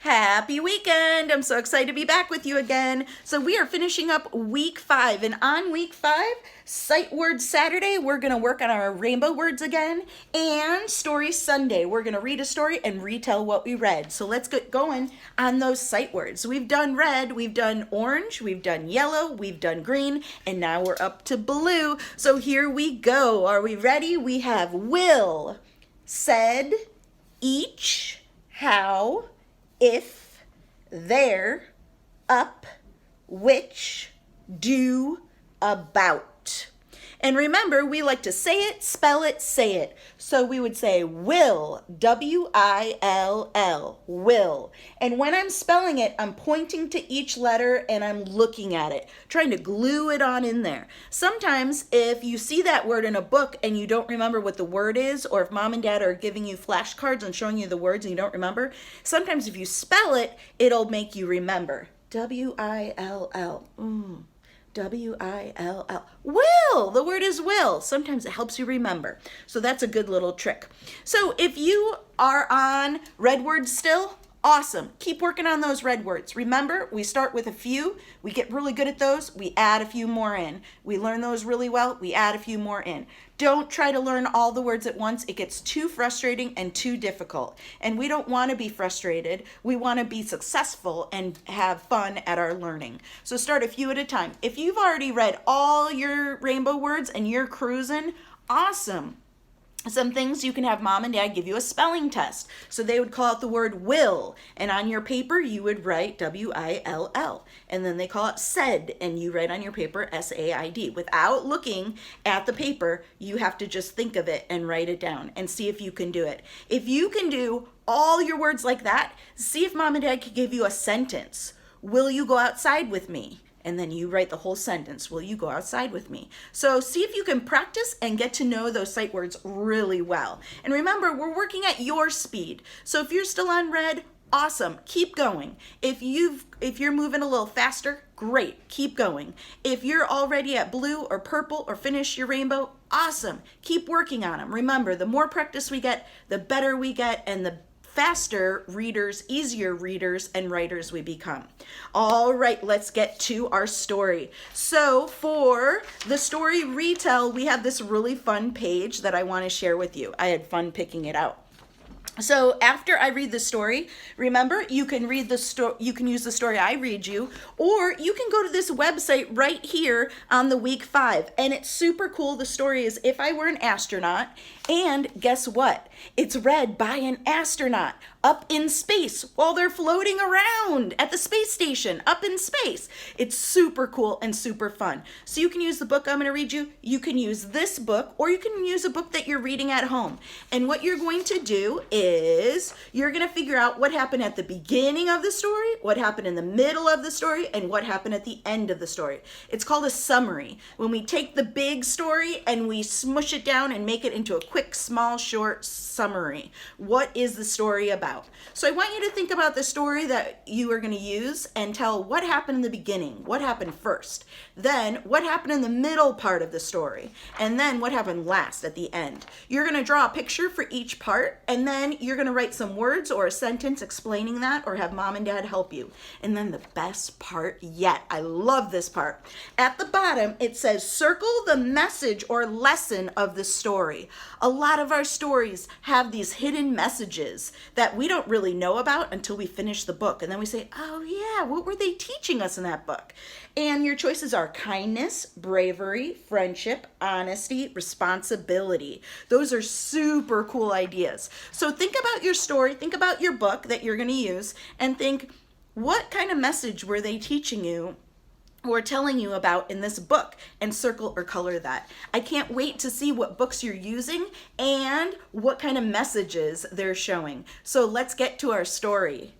Happy weekend! I'm so excited to be back with you again. So we are finishing up week 5, and on week 5, Sight Word Saturday, we're going to work on our rainbow words again, and Story Sunday, we're going to read a story and retell what we read. So let's get going on those sight words. We've done red, we've done orange, we've done yellow, we've done green, and now we're up to blue. So here we go. Are we ready? We have will, said, each, how, if, there, up, which, do, about. And remember, we like to say it, spell it, say it. So we would say will, W-I-L-L, will. And when I'm spelling it, I'm pointing to each letter and I'm looking at it, trying to glue it on in there. Sometimes if you see that word in a book and you don't remember what the word is, or if mom and dad are giving you flashcards and showing you the words and you don't remember, sometimes if you spell it, it'll make you remember. W-I-L-L. W-I-L-L. Will. The word is will. Sometimes it helps you remember. So that's a good little trick. So if you are on red words still, awesome. Keep working on those red words. Remember, we start with a few. We get really good at those. We add a few more in. We learn those really well. We add a few more in. Don't try to learn all the words at once. It gets too frustrating and too difficult. And we don't want to be frustrated. We want to be successful and have fun at our learning. So start a few at a time. If you've already read all your rainbow words and you're cruising, awesome. Some things you can have mom and dad give you a spelling test. So they would call out the word will, and on your paper you would write W-I-L-L. And then they call it said, and you write on your paper S-A-I-D. Without looking at the paper, you have to just think of it and write it down and see if you can do it. If you can do all your words like that, see if mom and dad can give you a sentence. Will you go outside with me? And then you write the whole sentence, will you go outside with me? So see if you can practice and get to know those sight words really well. And remember, we're working at your speed. So if you're still on red, awesome, keep going. If you're moving a little faster, great, keep going. If you're already at blue or purple or finished your rainbow, awesome, keep working on them. Remember, the more practice we get, the better we get, and the faster readers, easier readers and writers we become. All right, let's get to our story. So for the story retell, we have this really fun page that I want to share with you. I had fun picking it out. So after I read the story, remember, you can read the you can use the story I read you, or you can go to this website right here on the week 5, and it's super cool. The story is If I Were an Astronaut, and guess what? It's read by an astronaut up in space while they're floating around at the space station up in space. It's super cool and super fun. So you can use the book I'm going to read you. You can use this book, or you can use a book that you're reading at home. And what you're going to do is you're going to figure out what happened at the beginning of the story, what happened in the middle of the story, and what happened at the end of the story. It's called a summary. When we take the big story and we smush it down and make it into a quick, small, short summary. What is the story about? So I want you to think about the story that you are going to use and tell what happened in the beginning, what happened first, then what happened in the middle part of the story, and then what happened last at the end. You're going to draw a picture for each part, and then you're going to write some words or a sentence explaining that, or have mom and dad help you. And then the best part yet, I love this part. At the bottom, it says circle the message or lesson of the story. A lot of our stories have these hidden messages that we don't really know about until we finish the book. And then we say, oh yeah, what were they teaching us in that book? And your choices are kindness, bravery, friendship, honesty, responsibility. Those are super cool ideas. So think about your story, think about your book that you're going to use, and think, what kind of message were they teaching you or telling you about in this book, and circle or color that. I can't wait to see what books you're using and what kind of messages they're showing. So let's get to our story.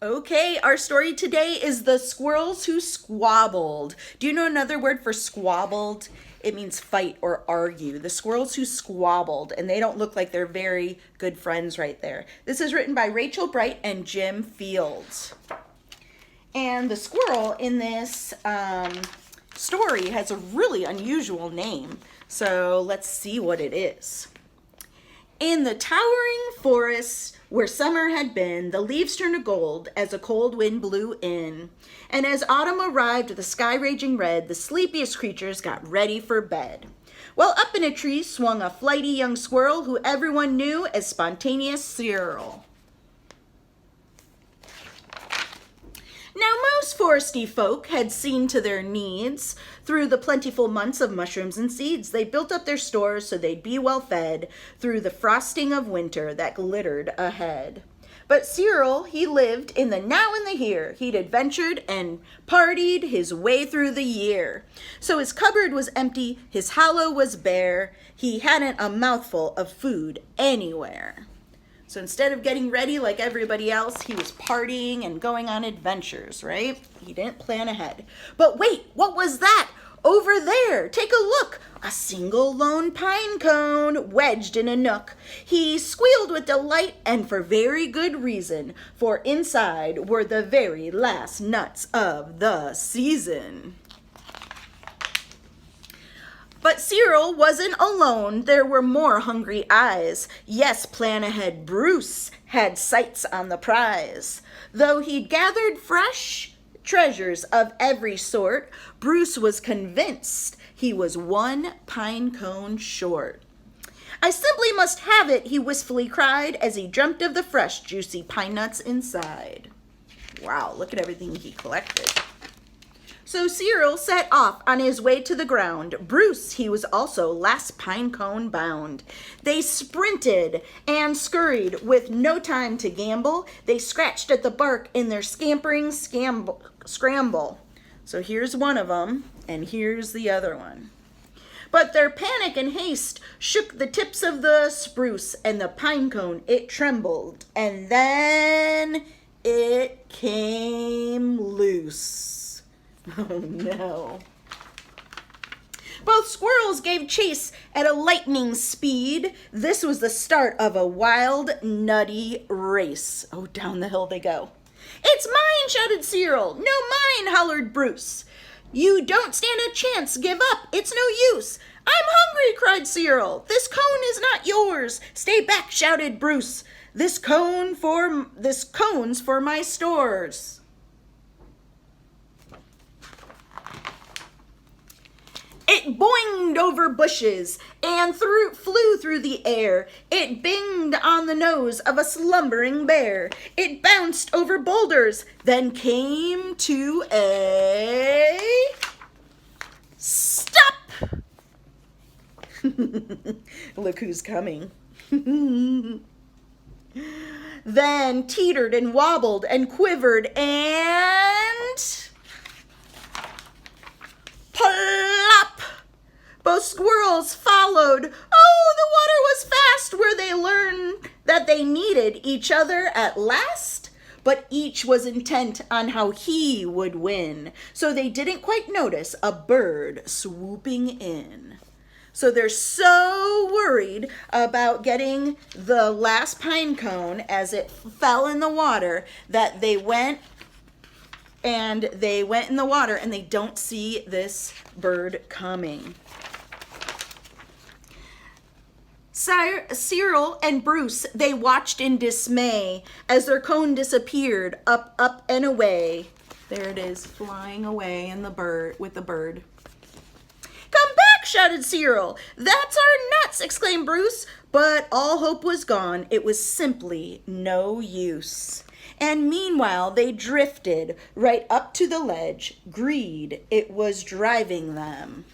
Okay, our story today is The Squirrels Who Squabbled. Do you know another word for squabbled? It means fight or argue. The squirrels who squabbled, and they don't look like they're very good friends right there. This is written by Rachel Bright and Jim Fields. And the squirrel in this story has a really unusual name. So let's see what it is. In the towering forests where summer had been, the leaves turned to gold as a cold wind blew in. And as autumn arrived, the sky raging red, the sleepiest creatures got ready for bed. Well, up in a tree swung a flighty young squirrel who everyone knew as Spontaneous Cyril. Now, most foresty folk had seen to their needs. Through the plentiful months of mushrooms and seeds, they built up their stores so they'd be well fed through the frosting of winter that glittered ahead. But Cyril, he lived in the now and the here. He'd adventured and partied his way through the year. So his cupboard was empty, his hollow was bare. He hadn't a mouthful of food anywhere. So instead of getting ready like everybody else, he was partying and going on adventures, right? He didn't plan ahead. But wait, what was that? Over there, take a look. A single lone pine cone wedged in a nook. He squealed with delight and for very good reason, for inside were the very last nuts of the season. But Cyril wasn't alone. There were more hungry eyes. Yes, plan ahead Bruce had sights on the prize. Though he'd gathered fresh treasures of every sort, Bruce was convinced he was one pine cone short. I simply must have it, he wistfully cried as he dreamt of the fresh, juicy pine nuts inside. Wow, look at everything he collected. So Cyril set off on his way to the ground. Bruce, he was also last pine cone bound. They sprinted and scurried with no time to gamble. They scratched at the bark in their scampering scramble. So here's one of them, and here's the other one. But their panic and haste shook the tips of the spruce, and the pine cone, it trembled, and then it came loose. Oh no. Both squirrels gave chase at a lightning speed. This was the start of a wild, nutty race. Oh, down the hill they go. It's mine, shouted Cyril. No, mine, hollered Bruce. You don't stand a chance. Give up. It's no use. I'm hungry, cried Cyril. This cone is not yours. Stay back, shouted Bruce. This cone's for my stores. It boinged over bushes and flew through the air. It binged on the nose of a slumbering bear. It bounced over boulders, then came to a stop. Look who's coming. Then teetered and wobbled and quivered and plop! Both squirrels followed. Oh, the water was fast where they learned that they needed each other at last. But each was intent on how he would win, so they didn't quite notice a bird swooping in. So they're so worried about getting the last pine cone as it fell in the water that they went in the water and they don't see this bird coming. Cyril and Bruce, they watched in dismay as their cone disappeared up, up, and away. There it is, flying away in with the bird. Come back, shouted Cyril. That's our nuts, exclaimed Bruce. But all hope was gone. It was simply no use. And meanwhile, they drifted right up to the ledge. Greed, it was driving them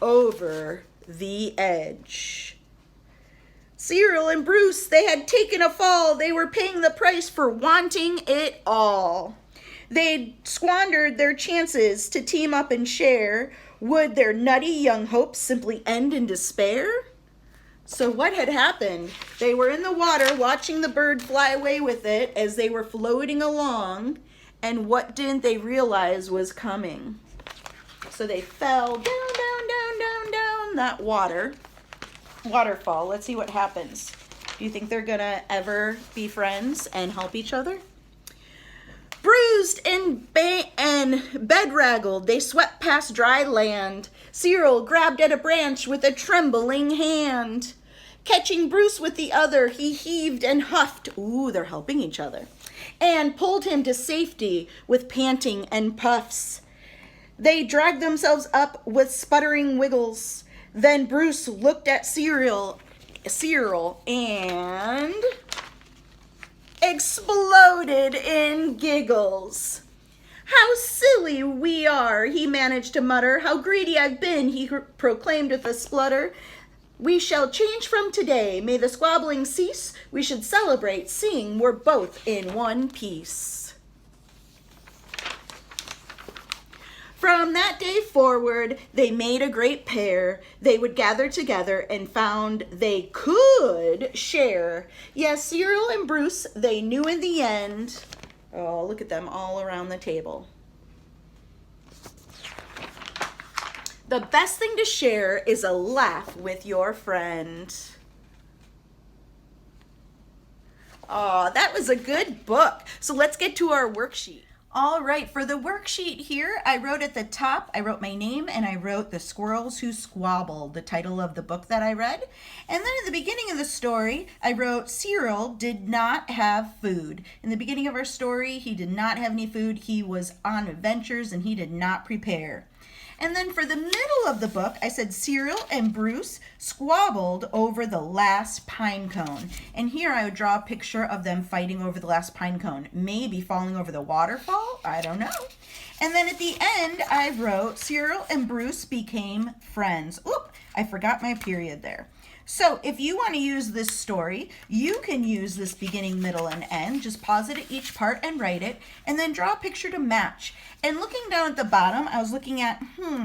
over the edge. Cyril and Bruce, they had taken a fall. They were paying the price for wanting it all. They'd squandered their chances to team up and share. Would their nutty young hopes simply end in despair? So what had happened? They were in the water watching the bird fly away with it as they were floating along, and what didn't they realize was coming? So they fell down, down, down, down, down that waterfall. Let's see what happens. Do you think they're gonna ever be friends and help each other? Bruised and bedraggled, they swept past dry land. Cyril grabbed at a branch with a trembling hand. Catching Bruce with the other, he heaved and huffed. Ooh, they're helping each other. And pulled him to safety with panting and puffs. They dragged themselves up with sputtering wiggles. Then Bruce looked at Cyril and exploded in giggles. How silly we are, he managed to mutter. How greedy I've been, he proclaimed with a splutter. We shall change from today. May the squabbling cease. We should celebrate, seeing we're both in one piece. From that day forward, they made a great pair. They would gather together and found they could share. Yes, Cyril and Bruce, they knew in the end. Oh, look at them all around the table. The best thing to share is a laugh with your friend. Oh, that was a good book. So let's get to our worksheet. All right, for the worksheet here, I wrote at the top, I wrote my name and I wrote The Squirrels Who Squabbled, the title of the book that I read. And then at the beginning of the story, I wrote Cyril did not have food. In the beginning of our story, he did not have any food. He was on adventures and he did not prepare. And then for the middle of the book, I said Cyril and Bruce squabbled over the last pine cone. And here I would draw a picture of them fighting over the last pine cone, maybe falling over the waterfall, I don't know. And then at the end, I wrote Cyril and Bruce became friends. Oop, I forgot my period there. So if you want to use this story, you can use this beginning, middle, and end. Just pause it at each part and write it, and then draw a picture to match. And looking down at the bottom, I was looking at,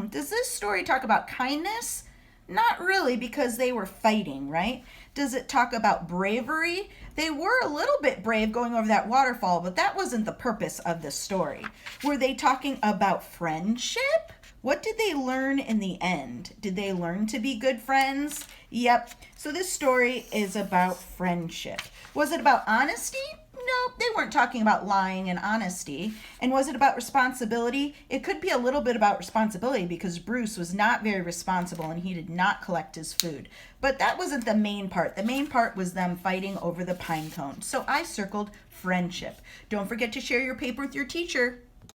does this story talk about kindness? Not really, because they were fighting, right? Does it talk about bravery? They were a little bit brave going over that waterfall, but that wasn't the purpose of the story. Were they talking about friendship? What did they learn in the end? Did they learn to be good friends? Yep. So this story is about friendship. Was it about honesty? No, they weren't talking about lying and honesty. And was it about responsibility? It could be a little bit about responsibility because Bruce was not very responsible and he did not collect his food. But that wasn't the main part. The main part was them fighting over the pine cone. So I circled friendship. Don't forget to share your paper with your teacher.